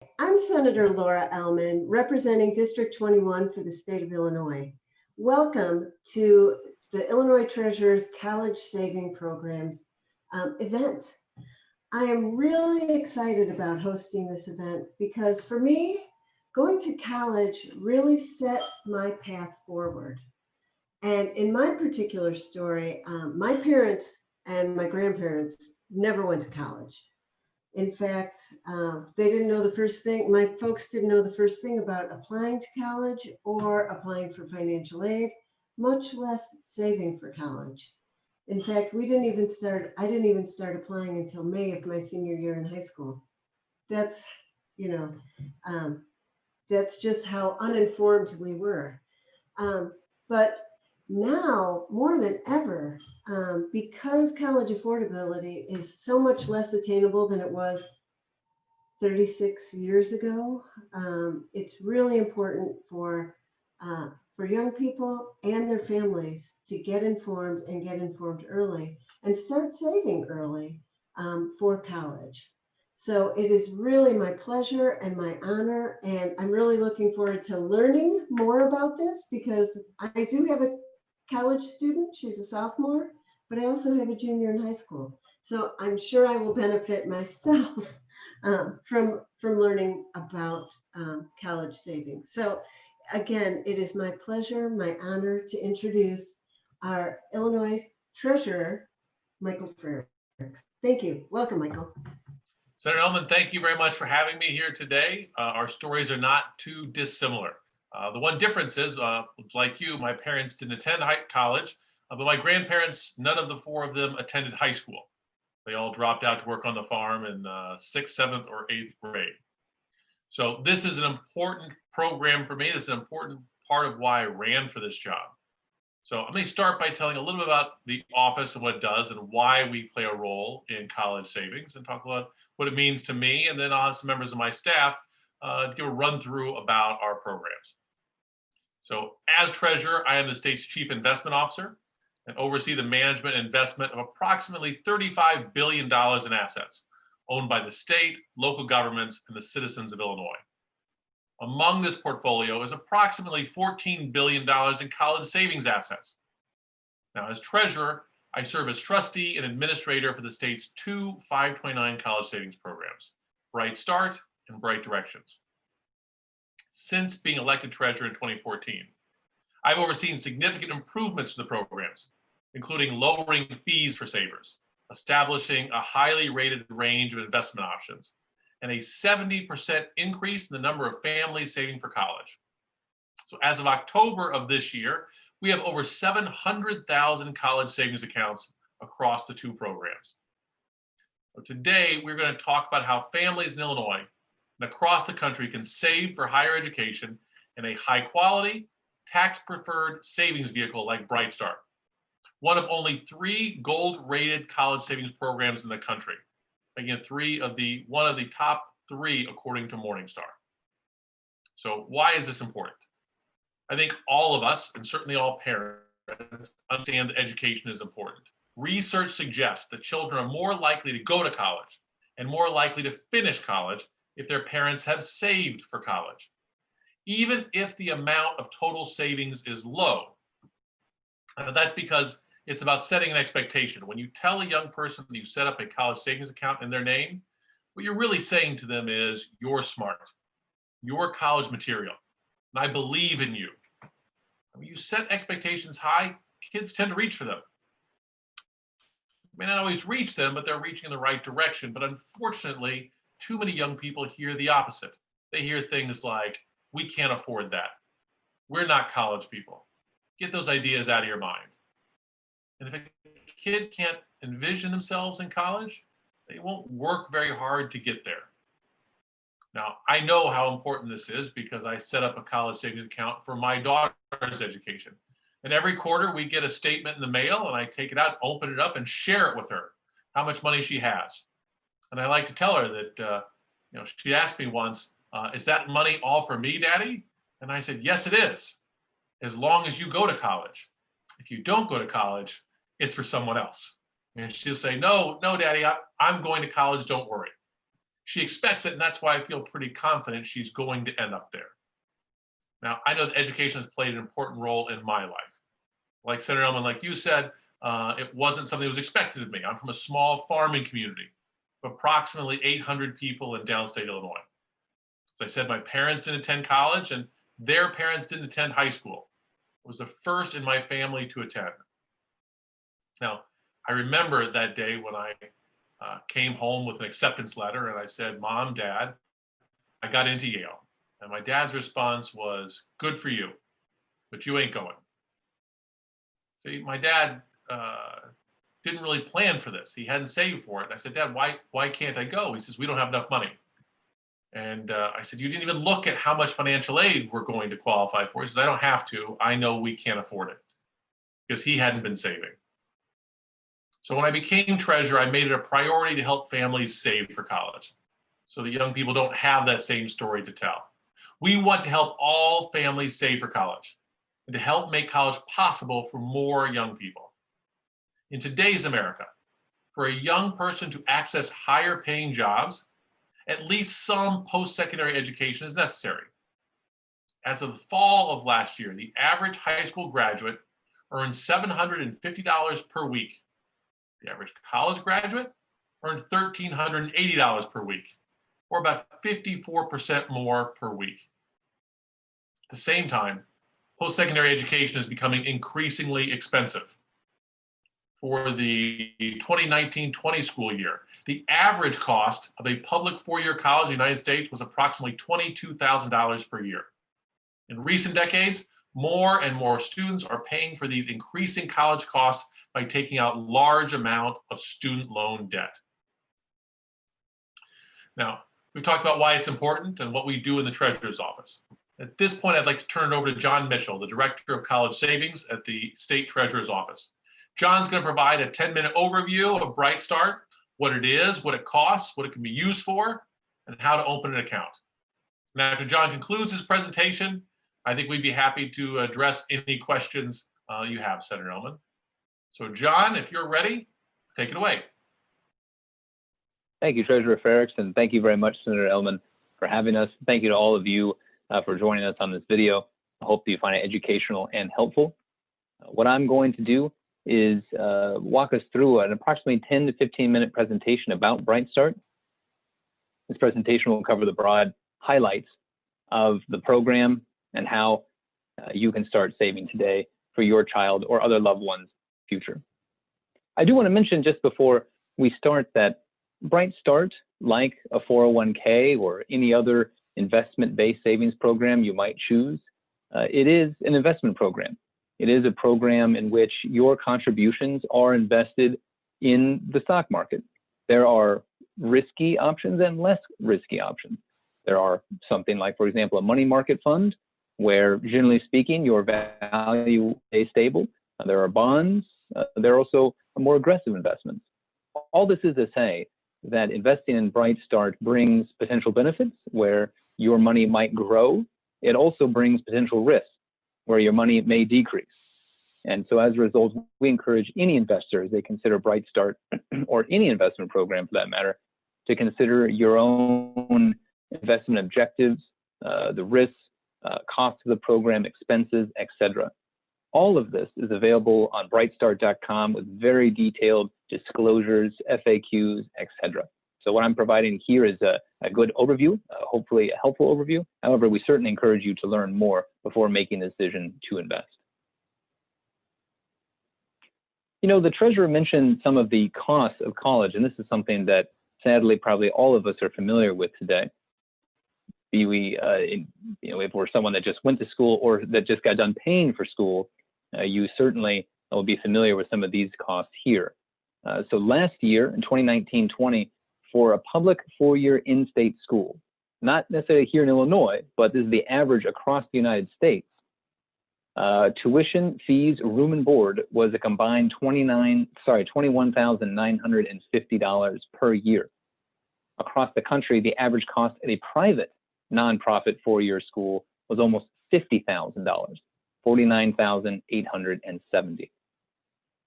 I'm Senator Laura Ellman, representing District 21 for the state of Illinois. Welcome to the Illinois Treasurer's College Saving Programs event. I am really excited about hosting this event because for me, going to college really set my path forward. And in my particular story, my parents and my grandparents never went to college. In fact, they didn't know the first thing, my folks didn't know the first thing about applying to college or applying for financial aid, much less saving for college. In fact, I didn't even start applying until May of my senior year in high school. That's, you know, that's just how uninformed we were. But now, more than ever, because college affordability is so much less attainable than it was 36 years ago, it's really important for young people and their families to get informed early and start saving early for college. So it is really my pleasure and my honor, and I'm really looking forward to learning more about this because I do have a college student, she's a sophomore, but I also have a junior in high school. So I'm sure I will benefit myself from learning about college savings. So again, it is my pleasure, my honor to introduce our Illinois Treasurer, Michael Frerichs. Thank you. Welcome, Michael. Senator Ellman, thank you very much for having me here today. Our stories are not too dissimilar. The one difference is, like you, my parents didn't attend college, but my grandparents, none of the four of them attended high school. They all dropped out to work on the farm in 6th, 7th, or 8th grade. So this is an important program for me. This is an important part of why I ran for this job. So I'm going to start by telling a little bit about the office and what it does and why we play a role in college savings and talk about what it means to me. And then I'll have some members of my staff give a run through about our programs. So as treasurer, I am the state's chief investment officer and oversee the management and investment of approximately $35 billion in assets owned by the state, local governments, and the citizens of Illinois. Among this portfolio is approximately $14 billion in college savings assets. Now, as treasurer, I serve as trustee and administrator for the state's two 529 college savings programs, Bright Start and Bright Directions. Since being elected treasurer in 2014, I've overseen significant improvements to the programs, including lowering fees for savers, establishing a highly rated range of investment options, and a 70% increase in the number of families saving for college. So as of October of this year, we have over 700,000 college savings accounts across the two programs. So today, we're going to talk about how families in Illinois and across the country can save for higher education in a high quality, tax-preferred savings vehicle like Bright Start, one of only 3 gold-rated college savings programs in the country. Again, one of the top 3 according to Morningstar. So why is this important? I think all of us, and certainly all parents, understand that education is important. Research suggests that children are more likely to go to college and more likely to finish college if their parents have saved for college, even if the amount of total savings is low. That's because it's about setting an expectation. When you tell a young person that you set up a college savings account in their name, what you're really saying to them is, you're smart, you're college material, and I believe in you. When you set expectations high, kids tend to reach for them. May not always reach them, but they're reaching in the right direction. But unfortunately, too many young people hear the opposite. They hear things like, we can't afford that. We're not college people. Get those ideas out of your mind. And if a kid can't envision themselves in college, they won't work very hard to get there. Now, I know how important this is because I set up a college savings account for my daughter's education. And every quarter we get a statement in the mail and I take it out, open it up and share it with her, how much money she has. And I like to tell her that, she asked me once, is that money all for me, Daddy? And I said, yes, it is, as long as you go to college. If you don't go to college, it's for someone else. And she'll say, no, Daddy, I'm going to college, don't worry. She expects it, and that's why I feel pretty confident she's going to end up there. Now, I know that education has played an important role in my life. Like Senator Ellman, like you said, it wasn't something that was expected of me. I'm from a small farming community of approximately 800 people in downstate Illinois. As I said, my parents didn't attend college, and their parents didn't attend high school. I was the first in my family to attend. Now, I remember that day when I came home with an acceptance letter and I said, Mom, Dad, I got into Yale. And my dad's response was, good for you, but you ain't going. See, my dad didn't really plan for this. He hadn't saved for it. And I said, Dad, why can't I go? He says, we don't have enough money. And I said, you didn't even look at how much financial aid we're going to qualify for. He says, I don't have to. I know we can't afford it, because he hadn't been saving. So when I became treasurer, I made it a priority to help families save for college so that young people don't have that same story to tell. We want to help all families save for college and to help make college possible for more young people. In today's America, for a young person to access higher paying jobs, at least some post-secondary education is necessary. As of the fall of last year, the average high school graduate earned $750 per week. The average college graduate earned $1,380 per week, or about 54% more per week. At the same time, post-secondary education is becoming increasingly expensive. For the 2019-20 school year, the average cost of a public four-year college in the United States was approximately $22,000 per year. In recent decades, more and more students are paying for these increasing college costs by taking out large amount of student loan debt. Now, we've talked about why it's important and what we do in the Treasurer's Office. At this point, I'd like to turn it over to John Mitchell, the Director of College Savings at the State Treasurer's Office. John's going to provide a 10-minute overview of Bright Start, what it is, what it costs, what it can be used for, and how to open an account. And after John concludes his presentation, I think we'd be happy to address any questions you have, Senator Ellman. So John, if you're ready, take it away. Thank you, Treasurer Frerichs, and thank you very much, Senator Ellman, for having us. Thank you to all of you for joining us on this video. I hope that you find it educational and helpful. What I'm going to do is walk us through an approximately 10 to 15-minute presentation about Bright Start. This presentation will cover the broad highlights of the program and how you can start saving today for your child or other loved one's future. I do want to mention just before we start that Bright Start, like a 401k or any other investment-based savings program you might choose, it is an investment program. It is a program in which your contributions are invested in the stock market. There are risky options and less risky options. There are something like, for example, a money market fund, where generally speaking, your value stays stable. There are bonds. There are also more aggressive investments. All this is to say that investing in Bright Start brings potential benefits where your money might grow. It also brings potential risks where your money may decrease. And so as a result, we encourage any investor, as they consider Bright Start or any investment program for that matter, to consider your own investment objectives, the risks, costs of the program, expenses, etc. All of this is available on brightstart.com with very detailed disclosures, FAQs, etc. So what I'm providing here is a good overview, hopefully a helpful overview. However, we certainly encourage you to learn more before making the decision to invest. You know, the treasurer mentioned some of the costs of college, and this is something that sadly probably all of us are familiar with today. Be we, if we're someone that just went to school or that just got done paying for school, you certainly will be familiar with some of these costs here. So last year, in 2019-20, for a public four-year in-state school, not necessarily here in Illinois, but this is the average across the United States, tuition, fees, room and board was a combined $21,950 per year. Across the country, the average cost at a private nonprofit four-year school was almost $50,000, $49,870.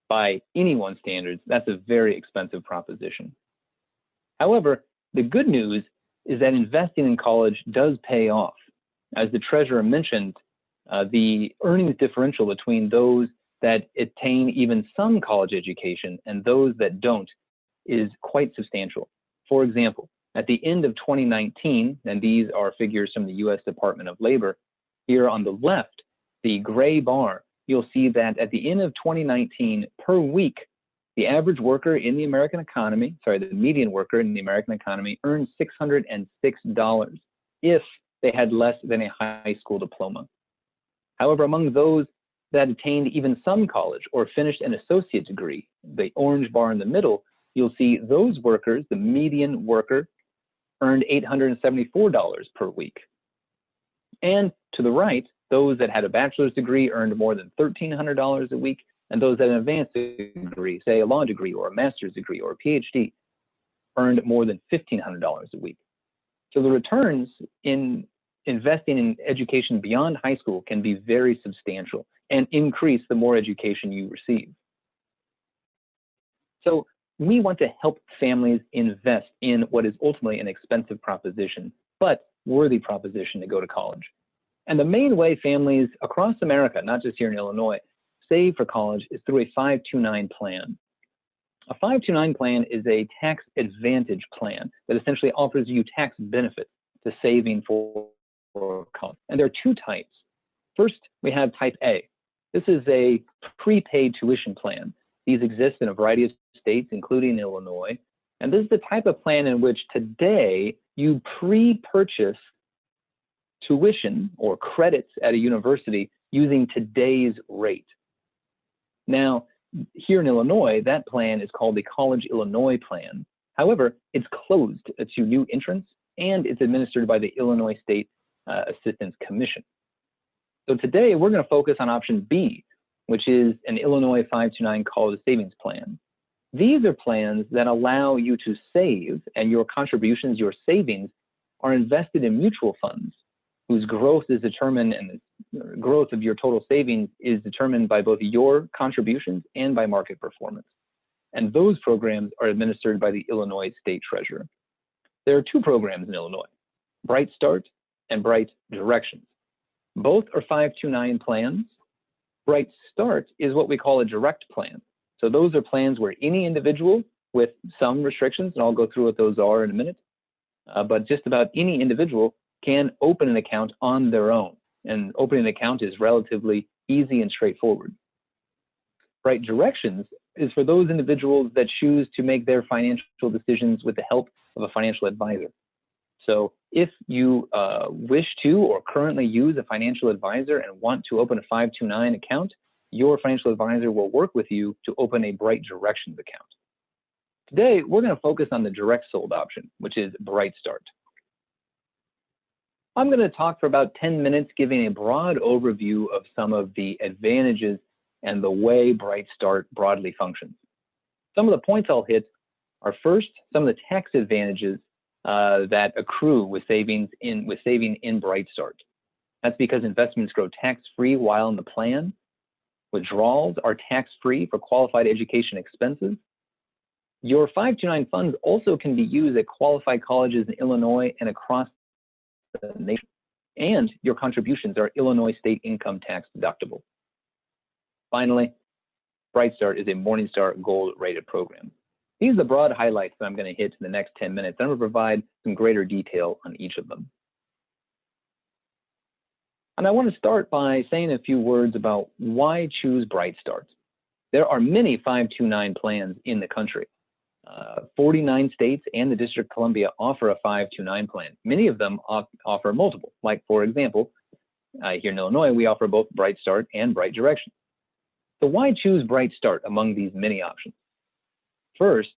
By anyone's standards, that's a very expensive proposition. However, The good news is that investing in college does pay off. As the treasurer mentioned, the earnings differential between those that attain even some college education and those that don't is quite substantial. For example, at the end of 2019, and these are figures from the US Department of Labor, here on the left, the gray bar, you'll see that at the end of 2019, per week, the average worker in the American economy, the median worker in the American economy earned $606 if they had less than a high school diploma. However, among those that attained even some college or finished an associate degree, the orange bar in the middle, you'll see those workers, the median worker, earned $874 per week. And to the right, those that had a bachelor's degree earned more than $1,300 a week, and those that had an advanced degree, say a law degree or a master's degree or a PhD, earned more than $1,500 a week. So the returns in investing in education beyond high school can be very substantial and increase the more education you receive. So we want to help families invest in what is ultimately an expensive proposition, but worthy proposition to go to college. And the main way families across America, not just here in Illinois, save for college is through a 529 plan. A 529 plan is a tax advantage plan that essentially offers you tax benefits to saving for college. And there are two types. First, we have type A. This is a prepaid tuition plan. These exist in a variety of states, including Illinois. And this is the type of plan in which today you pre-purchase tuition or credits at a university using today's rate. Now, here in Illinois, that plan is called the College Illinois Plan. However, it's closed to new entrants, and it's administered by the Illinois State Assistance Commission. So today, we're going to focus on option B, which is an Illinois 529 college savings plan. These are plans that allow you to save, and your contributions, your savings, are invested in mutual funds, whose growth is determined, and the growth of your total savings is determined by both your contributions and by market performance. And those programs are administered by the Illinois State Treasurer. There are two programs in Illinois, Bright Start and Bright Directions. Both are 529 plans. Bright Start is what we call a direct plan. So those are plans where any individual with some restrictions, and I'll go through what those are in a minute, but just about any individual can open an account on their own. And opening an account is relatively easy and straightforward. Bright Directions is for those individuals that choose to make their financial decisions with the help of a financial advisor. So if you wish to or currently use a financial advisor and want to open a 529 account, your financial advisor will work with you to open a Bright Directions account. Today, we're going to focus on the direct sold option, which is Bright Start. I'm going to talk for about 10 minutes, giving a broad overview of some of the advantages and the way Bright Start broadly functions. Some of the points I'll hit are first, some of the tax advantages that accrue with saving in Bright Start. That's because investments grow tax-free while in the plan. Withdrawals are tax-free for qualified education expenses. Your 529 funds also can be used at qualified colleges in Illinois and across the nation, and your contributions are Illinois state income tax deductible. Finally, Bright Start is a Morningstar Gold rated program. These are the broad highlights that I'm going to hit in the next 10 minutes. I'm going to provide some greater detail on each of them. And I want to start by saying a few words about why choose Bright Start. There are many 529 plans in the country. 49 states and the District of Columbia offer a 529 plan. Many of them offer multiple. Like, for example, here in Illinois, we offer both Bright Start and Bright Directions. So why choose Bright Start among these many options? First,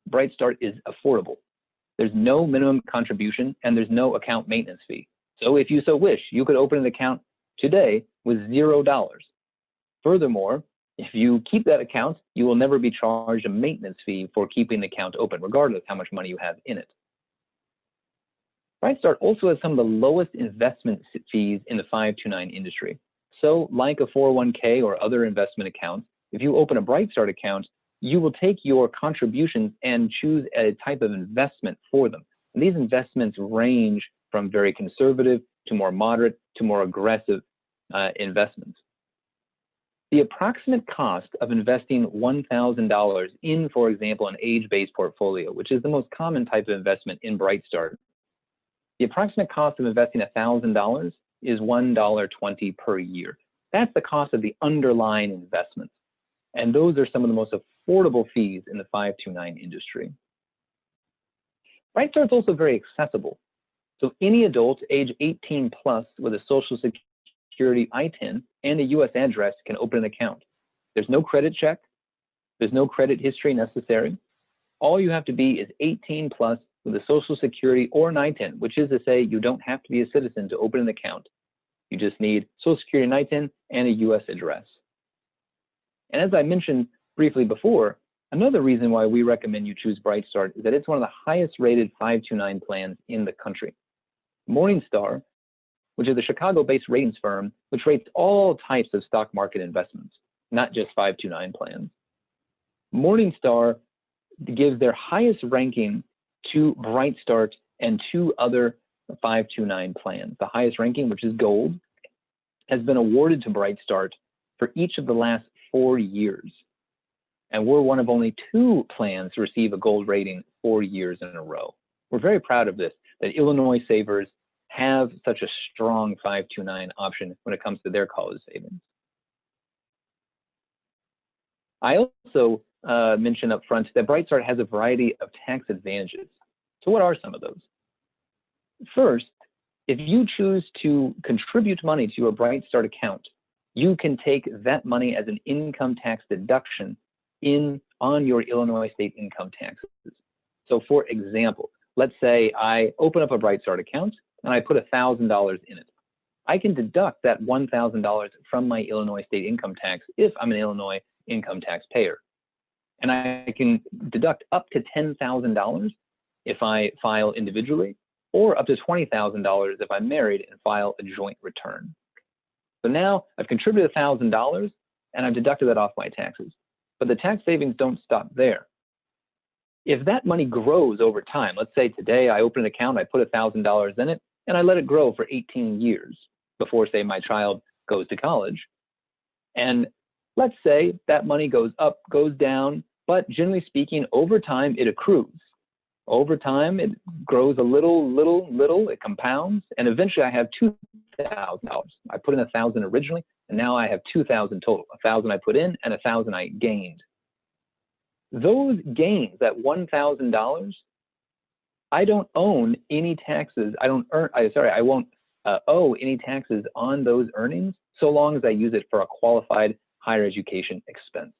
Bright Start is affordable. There's no minimum contribution and there's no account maintenance fee. So if you so wish, you could open an account today with $0. Furthermore, if you keep that account, you will never be charged a maintenance fee for keeping the account open, regardless how much money you have in it. Bright Start also has some of the lowest investment fees in the 529 industry. So like a 401k or other investment accounts, if you open a Bright Start account, you will take your contributions and choose a type of investment for them. And these investments range from very conservative to more moderate to more aggressive investments. The approximate cost of investing $1,000 in, for example, an age-based portfolio, which is the most common type of investment in BrightStart, the approximate cost of investing $1,000 is $1.20 per year. That's the cost of the underlying investments. And those are some of the most affordable fees in the 529 industry. BrightStart is also very accessible. So any adult age 18 plus with a Social Security ITIN and a US address can open an account. There's no credit check. There's no credit history necessary. All you have to be is 18 plus with a Social Security or an ITIN, which is to say you don't have to be a citizen to open an account. You just need Social Security and ITIN and a US address. And as I mentioned briefly before, another reason why we recommend you choose BrightStart is that it's one of the highest rated 529 plans in the country. Morningstar, which is a Chicago-based ratings firm, which rates all types of stock market investments, not just 529 plans. Morningstar gives their highest ranking to BrightStart and two other 529 plans. The highest ranking, which is gold, has been awarded to BrightStart for each of the last 4 years. And we're one of only 2 plans to receive a gold rating 4 years in a row. We're very proud of this, that Illinois savers have such a strong 529 option when it comes to their college savings. I also mentioned up front that BrightStart has a variety of tax advantages. So what are some of those? First, if you choose to contribute money to your BrightStart account, you can take that money as an income tax deduction on your Illinois state income taxes. So for example, let's say I open up a BrightStart account and I put $1,000 in it. I can deduct that $1,000 from my Illinois state income tax if I'm an Illinois income tax payer. And I can deduct up to $10,000 if I file individually, or up to $20,000 if I'm married and file a joint return. So now I've contributed $1,000 and I've deducted that off my taxes. But the tax savings don't stop there. If that money grows over time, let's say today I open an account, I put $1,000 in it, and I let it grow for 18 years before, say, my child goes to college. And let's say that money goes up, goes down, but generally speaking, over time, it accrues. Over time, it grows a little, it compounds, and eventually I have $2,000. I put in $1,000 originally, and now I have $2,000 total. $1,000 I put in, and $1,000 I gained. Those gains, that $1,000, I don't own any taxes. I won't owe any taxes on those earnings so long as I use it for a qualified higher education expense.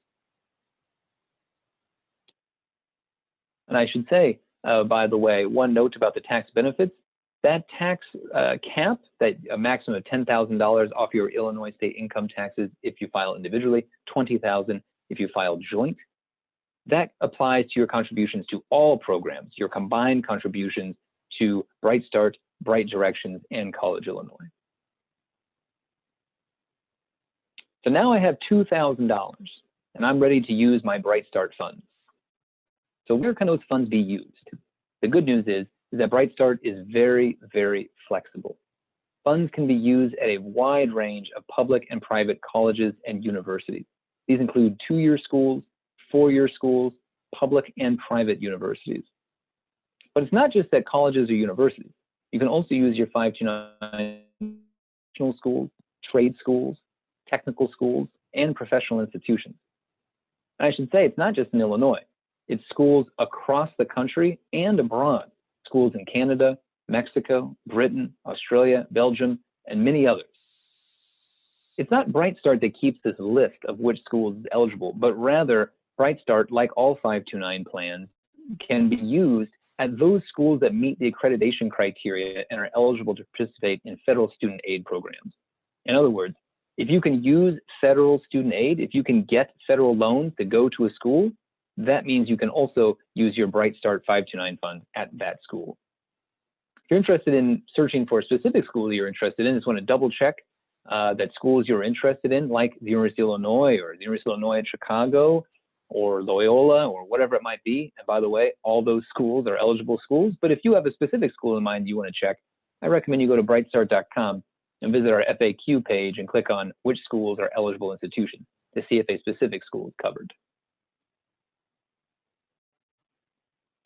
And I should say, by the way, one note about the tax benefits, that tax cap, that a maximum of $10,000 off your Illinois state income taxes if you file individually, $20,000 if you file joint, that applies to your contributions to all programs, your combined contributions to BrightStart, Bright Directions, and College Illinois. So now I have $2,000 and I'm ready to use my BrightStart funds. So where can those funds be used? The good news is that BrightStart is very, very flexible. Funds can be used at a wide range of public and private colleges and universities. These include 2-year schools, 4-year schools, public and private universities. But it's not just at colleges or universities. You can also use your 529 schools, trade schools, technical schools, and professional institutions. And I should say it's not just in Illinois. It's schools across the country and abroad. Schools in Canada, Mexico, Britain, Australia, Belgium, and many others. It's not BrightStart that keeps this list of which schools is eligible, but rather BrightStart, like all 529 plans, can be used at those schools that meet the accreditation criteria and are eligible to participate in federal student aid programs. In other words, if you can use federal student aid, if you can get federal loans to go to a school, that means you can also use your BrightStart 529 funds at that school. If you're interested in searching for a specific school you're interested in, just want to double check that schools you're interested in, like the University of Illinois or the University of Illinois at Chicago, or Loyola or whatever it might be. And by the way, all those schools are eligible schools. But if you have a specific school in mind you want to check, I recommend you go to brightstart.com and visit our FAQ page and click on which schools are eligible institutions to see if a specific school is covered.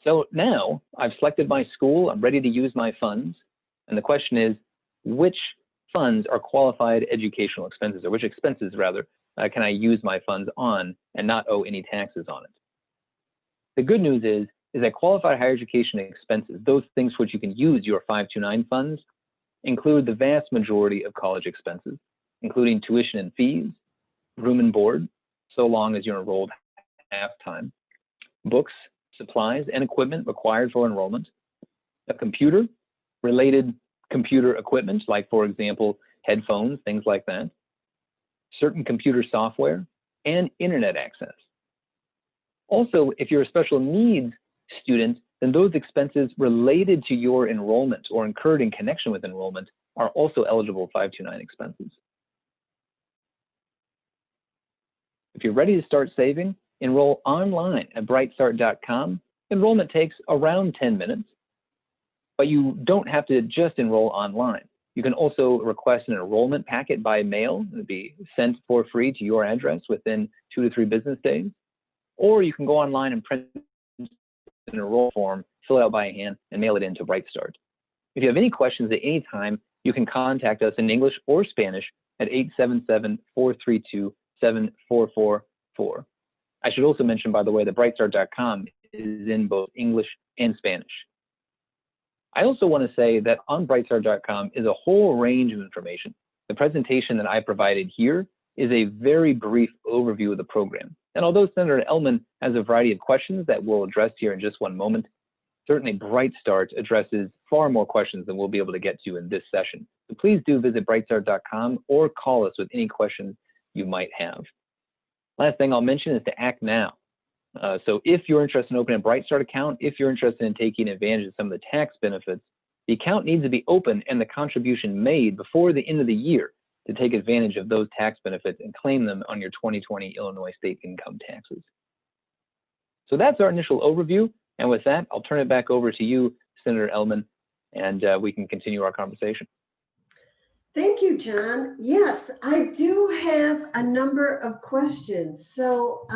So now I've selected my school, I'm ready to use my funds. And the question is, which funds are qualified educational expenses, or which expenses rather, can I use my funds on and not owe any taxes on it? The good news is that qualified higher education expenses, those things which you can use your 529 funds, include the vast majority of college expenses, including tuition and fees, room and board, so long as you're enrolled half-time, books, supplies, and equipment required for enrollment, a computer, related computer equipment, like, for example, headphones, things like that, certain computer software, and internet access. Also, if you're a special needs student, then those expenses related to your enrollment or incurred in connection with enrollment are also eligible 529 expenses. If you're ready to start saving, enroll online at brightstart.com. Enrollment takes around 10 minutes, but you don't have to just enroll online. You can also request an enrollment packet by mail. It'll be sent for free to your address within 2 to 3 business days. Or you can go online and print an enroll form, fill it out by hand, and mail it in to Brightstart. If you have any questions at any time, you can contact us in English or Spanish at 877-432-7444. I should also mention, by the way, that brightstart.com is in both English and Spanish. I also want to say that on brightstart.com is a whole range of information. The presentation that I provided here is a very brief overview of the program. And although Senator Ellman has a variety of questions that we'll address here in just one moment, certainly Brightstart addresses far more questions than we'll be able to get to in this session. So please do visit brightstart.com or call us with any questions you might have. Last thing I'll mention is to act now. So if you're interested in opening a Brightstart account, if you're interested in taking advantage of some of the tax benefits, the account needs to be open and the contribution made before the end of the year to take advantage of those tax benefits and claim them on your 2020 Illinois state income taxes. So that's our initial overview. And with that, I'll turn it back over to you, Senator Ellman, and we can continue our conversation. Thank you, John. Yes, I do have a number of questions. So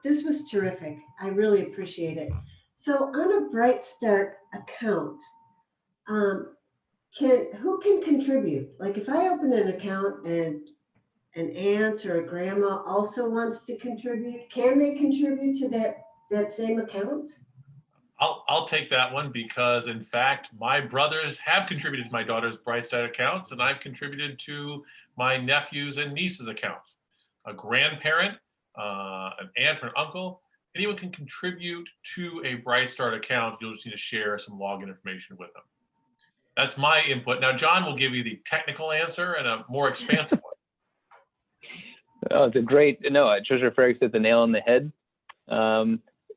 this was terrific. I really appreciate it. So on a Brightstart account, who can contribute? Like if I open an account and an aunt or a grandma also wants to contribute, can they contribute to that same account? I'll take that one because, in fact, my brothers have contributed to my daughter's Brightstart accounts, and I've contributed to my nephews and nieces' accounts. A grandparent, an aunt or an uncle, anyone can contribute to a Brightstart account. You'll just need to share some login information with them. That's my input. Now, John will give you the technical answer and a more expansive one. Oh, it's a great, no, Treasurer Frerichs hit the nail on the head.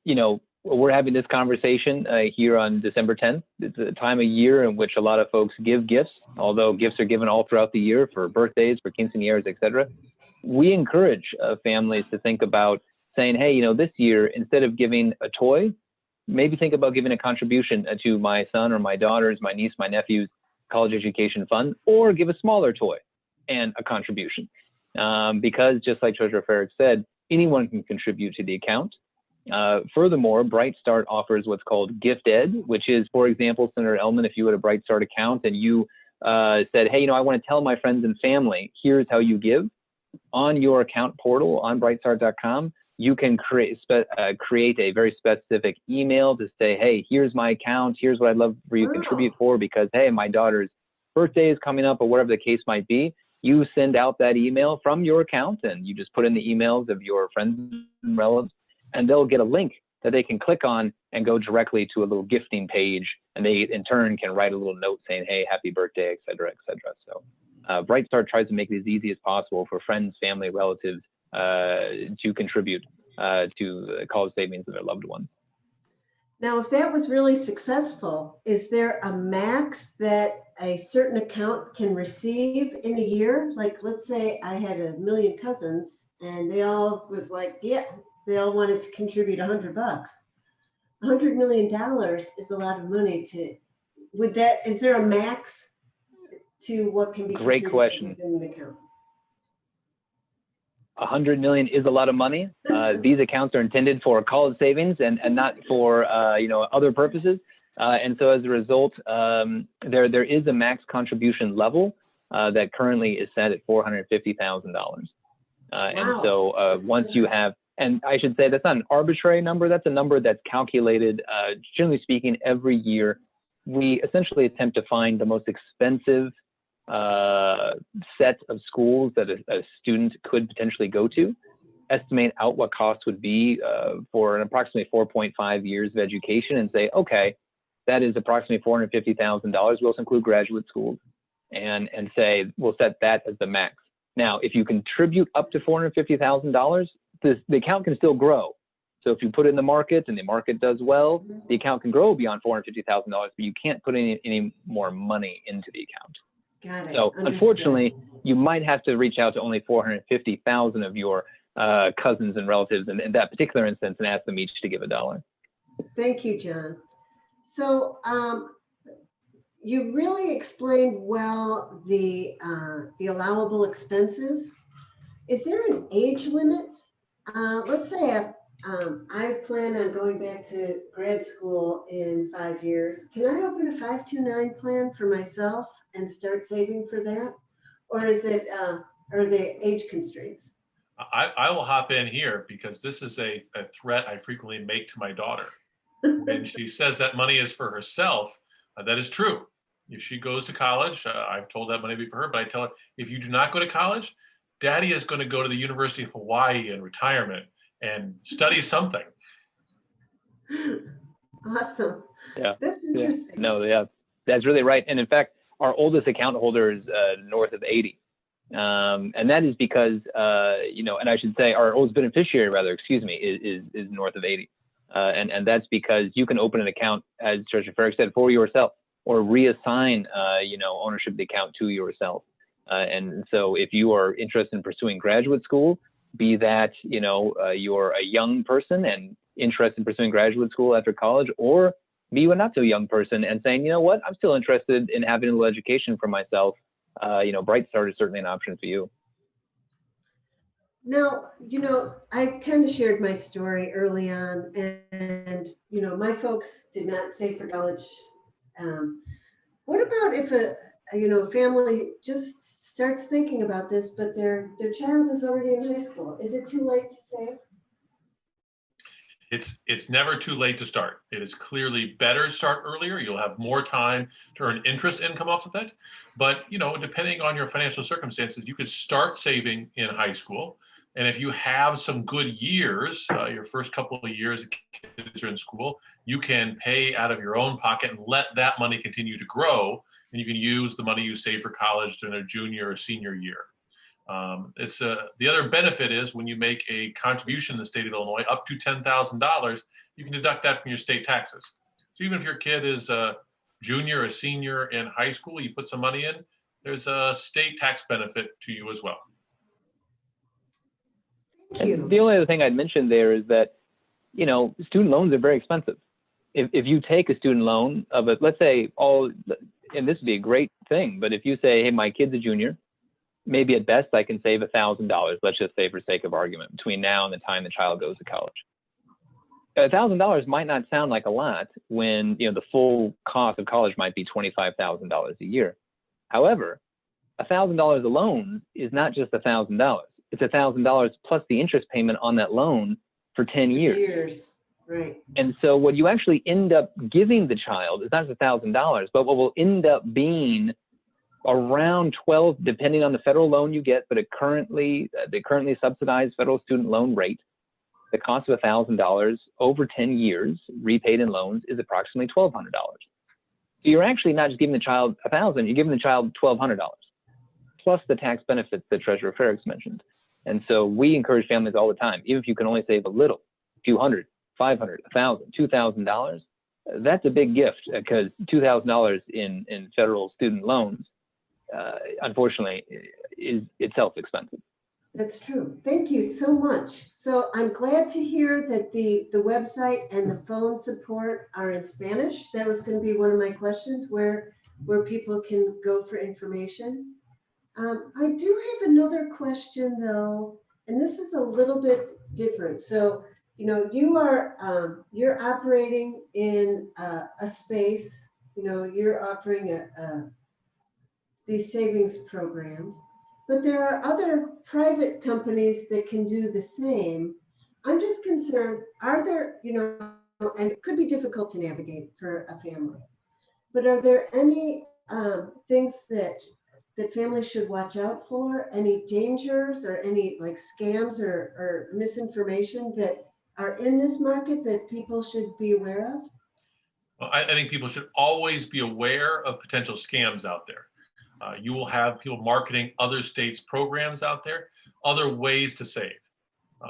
You know, we're having this conversation here on December 10th. It's a time of year in which a lot of folks give gifts, although gifts are given all throughout the year for birthdays, for quinceañeras, et cetera. We encourage families to think about saying, hey, you know, this year, instead of giving a toy, maybe think about giving a contribution to my son or my daughter's, my niece, my nephew's college education fund, or give a smaller toy and a contribution. Because just like Treasurer Frerichs said, anyone can contribute to the account. Furthermore, Brightstart offers what's called Gift Ed, which is, for example, Senator Ellman, if you had a Brightstart account and you said, hey, you know, I want to tell my friends and family, here's how you give. On your account portal on brightstart.com, you can create a very specific email to say, hey, here's my account, here's what I'd love for you to contribute for because, hey, my daughter's birthday is coming up or whatever the case might be. You send out that email from your account and you just put in the emails of your friends and relatives, and they'll get a link that they can click on and go directly to a little gifting page. And they, in turn, can write a little note saying, hey, happy birthday, et cetera, et cetera. So Brightstart tries to make it as easy as possible for friends, family, relatives to contribute to college savings of their loved ones. Now, if that was really successful, is there a max that a certain account can receive in a year? Like, let's say I had 1 million cousins and they all was like, yeah, they all wanted to contribute $100. $100 million is a lot of money to, is there a max to what can be Great contributed question. within an account? 100 million is a lot of money. These accounts are intended for college savings and not for other purposes. And so as a result, there is a max contribution level that currently is set at $450,000. And so once you have, and I should say that's not an arbitrary number, that's a number that's calculated, generally speaking, every year. We essentially attempt to find the most expensive set of schools that a student could potentially go to, estimate out what costs would be for an approximately 4.5 years of education, and say, okay, that is approximately $450,000. We also include graduate schools, and say we'll set that as the max. Now, if you contribute up to $450,000, the account can still grow. So if you put it in the market and the market does well, the account can grow beyond $450,000, but you can't put any more money into the account. Got it. So Understood. unfortunately, you might have to reach out to only 450,000 of your cousins and relatives in that particular instance and ask them each to give $1. Thank you, John. So you really explained well the allowable expenses. Is there an age limit? Let's say I plan on going back to grad school in 5 years. Can I open a 529 plan for myself and start saving for that? Or is it, are there age constraints? I will hop in here because this is a threat I frequently make to my daughter. When she says that money is for herself, that is true. If she goes to college, I've told that money to be for her, but I tell her, if you do not go to college, Daddy is going to go to the University of Hawaii in retirement and study something. Awesome. Yeah. That's interesting. Yeah. No, yeah, that's really right. And in fact, our oldest account holder is north of 80. And that is because, and I should say our oldest beneficiary, rather, excuse me, is north of 80. And that's because you can open an account, as Treasurer Frerichs said, for yourself, or reassign, ownership of the account to yourself. And so if you are interested in pursuing graduate school, be that, you're a young person and interested in pursuing graduate school after college, or be you a not so young person and saying, you know what, I'm still interested in having a little education for myself. Bright Start is certainly an option for you. Now, I kind of shared my story early on, and my folks did not save for college. What about if a family just starts thinking about this, but their child is already in high school? Is it too late to save? It's never too late to start. It is clearly better to start earlier. You'll have more time to earn interest income off of that. But, depending on your financial circumstances, you could start saving in high school. And if you have some good years, your first couple of years kids are in school, you can pay out of your own pocket and let that money continue to grow. And you can use the money you save for college during their junior or senior year. The other benefit is when you make a contribution in the state of Illinois up to $10,000, you can deduct that from your state taxes. So even if your kid is a junior or senior in high school, you put some money in, there's a state tax benefit to you as well. And the only other thing I'd mention there is that, student loans are very expensive. If you take a student loan of let's say and this would be a great thing, but if you say, hey, my kid's a junior, maybe at best I can save $1,000, let's just say for sake of argument, between now and the time the child goes to college. $1,000 might not sound like a lot when, the full cost of college might be $25,000 a year. However, $1,000 alone is not just $1,000. It's $1,000 plus the interest payment on that loan for 10 years. Right. And so what you actually end up giving the child is not just $1,000, but what will end up being around 12, depending on the federal loan you get, but the currently subsidized federal student loan rate, the cost of $1,000 over 10 years repaid in loans is approximately $1,200. So you're actually not just giving the child $1,000, you're giving the child $1,200 plus the tax benefits that Treasurer Frerichs mentioned. And so we encourage families all the time, even if you can only save a little, a few hundred, $500, $1,000, $2,000, that's a big gift, because $2,000 in federal student loans, unfortunately, is itself expensive. That's true. Thank you so much. So I'm glad to hear that the website and the phone support are in Spanish. That was going to be one of my questions, where people can go for information. I do have another question though, and this is a little bit different. So, you know, you're operating in a space, you know, you're offering these savings programs, but there are other private companies that can do the same. I'm just concerned, are there, you know, and it could be difficult to navigate for a family, but are there any things that families should watch out for? Any dangers or any like scams or misinformation that are in this market that people should be aware of? Well, I think people should always be aware of potential scams out there. You will have people marketing other states' programs out there, other ways to save.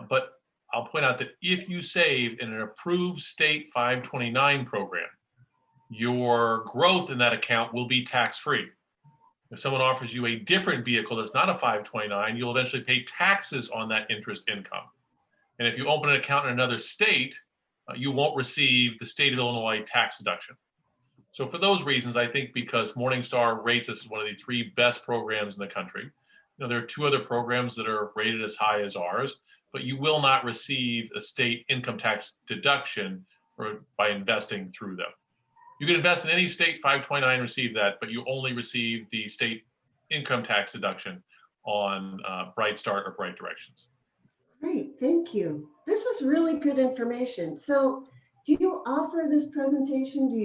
But I'll point out that if you save in an approved state 529 program, your growth in that account will be tax-free. If someone offers you a different vehicle that's not a 529, you'll eventually pay taxes on that interest income. And if you open an account in another state, you won't receive the state of Illinois tax deduction. So for those reasons, I think because Morningstar rates us as one of the 3 best programs in the country, you know, there are 2 other programs that are rated as high as ours, but you will not receive a state income tax deduction by investing through them. You can invest in any state 529 and receive that, but you only receive the state income tax deduction on Bright Start or Bright Directions. Great, thank you. This is really good information. So do you offer this presentation? Do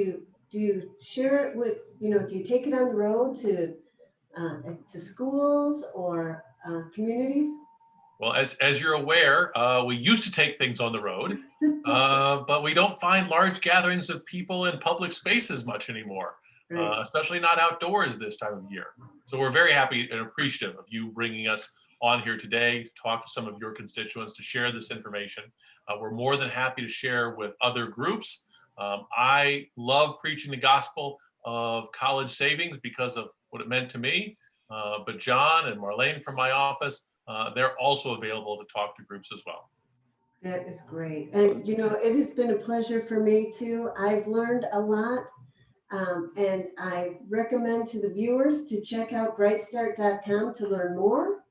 you share it with, you know, do you take it on the road to schools or communities? Well, as you're aware, we used to take things on the road, but we don't find large gatherings of people in public spaces much anymore, Right. especially not outdoors this time of year. So we're very happy and appreciative of you bringing us on here today to talk to some of your constituents, to share this information. We're more than happy to share with other groups. I love preaching the gospel of college savings because of what it meant to me. But John and Marlene from my office, they're also available to talk to groups as well. That is great. And, you know, it has been a pleasure for me too. I've learned a lot. And I recommend to the viewers to check out brightstart.com to learn more.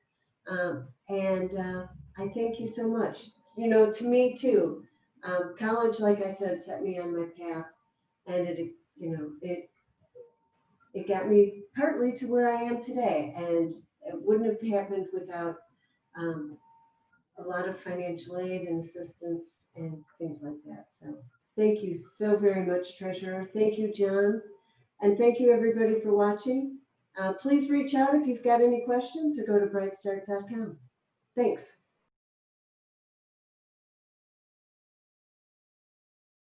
I thank you so much. You know, to me too, college, like I said, set me on my path, and it got me partly to where I am today, and it wouldn't have happened without a lot of financial aid and assistance and things like that. So thank you so very much, Treasurer. Thank you, John. And thank you everybody for watching. Please reach out if you've got any questions or go to brightstart.com. Thanks.